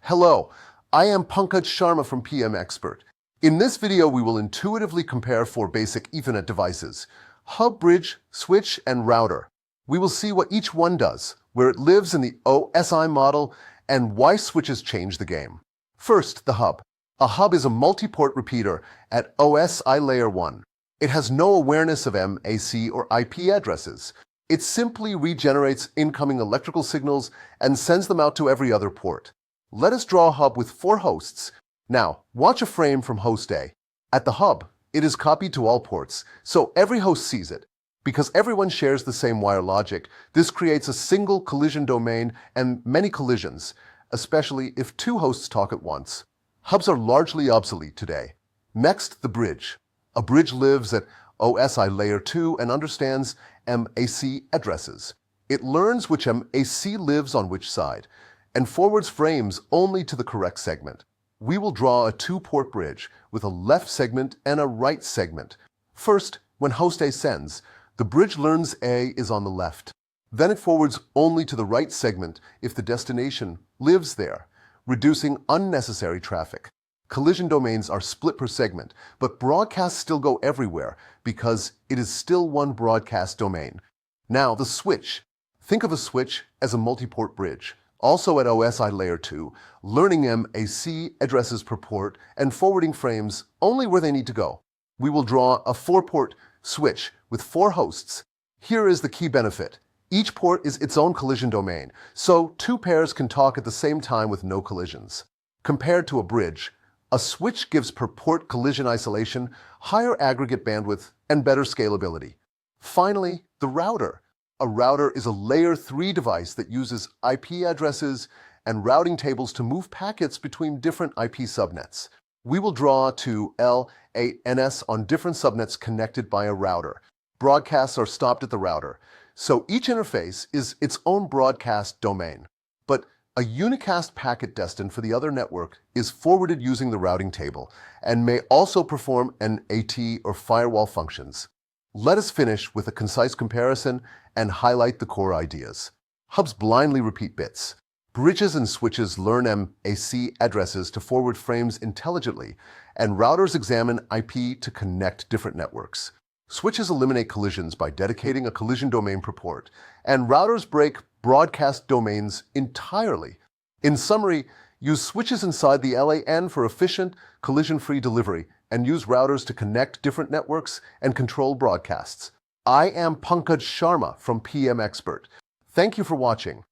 Hello, I am Pankaj Sharma from PM Expert. In this video, we will intuitively compare four basic Ethernet devices: hub, bridge, switch, and router. We will see what each one does, where it lives in the OSI model, and why switches change the game. First, the hub. A hub is a multi-port repeater at OSI layer 1. It has no awareness of MAC or IP addresses. It simply regenerates incoming electrical signals and sends them out to every other port. Let us draw a hub with 4 hosts. Now, watch a frame from host A. At the hub, it is copied to all ports, so every host sees it. Because everyone shares the same wire logic, this creates a single collision domain and many collisions, especially if 2 hosts talk at once. Hubs are largely obsolete today. Next, the bridge. A bridge lives at OSI layer 2 and understands MAC addresses. It learns which MAC lives on which side, and forwards frames only to the correct segment. We will draw a 2-port bridge with a left segment and a right segment. First, when host A sends, the bridge learns A is on the left. Then it forwards only to the right segment if the destination lives there, reducing unnecessary traffic. Collision domains are split per segment, but broadcasts still go everywhere because it is still one broadcast domain. Now, the switch. Think of a switch as a multi-port bridge, also at OSI layer 2, learning MAC addresses per port and forwarding frames only where they need to go. We will draw a 4-port switch with 4 hosts. Here is the key benefit. Each port is its own collision domain, so 2 pairs can talk at the same time with no collisions. Compared to a bridge, a switch gives per port collision isolation, higher aggregate bandwidth, and better scalability. Finally, the router. A router is a layer 3 device that uses IP addresses and routing tables to move packets between different IP subnets. We will draw to L8NS on different subnets connected by a router. Broadcasts are stopped at the router, so each interface is its own broadcast domain. But a unicast packet destined for the other network is forwarded using the routing table and may also perform NAT or firewall functions. Let us finish with a concise comparison and highlight the core ideas. Hubs blindly repeat bits. Bridges and switches learn MAC addresses to forward frames intelligently, and routers examine IP to connect different networks. Switches eliminate collisions by dedicating a collision domain per port, and routers break broadcast domains entirely. In summary, use switches inside the LAN for efficient, collision-free delivery, and use routers to connect different networks and control broadcasts. I am Pankaj Sharma from PM Expert. Thank you for watching.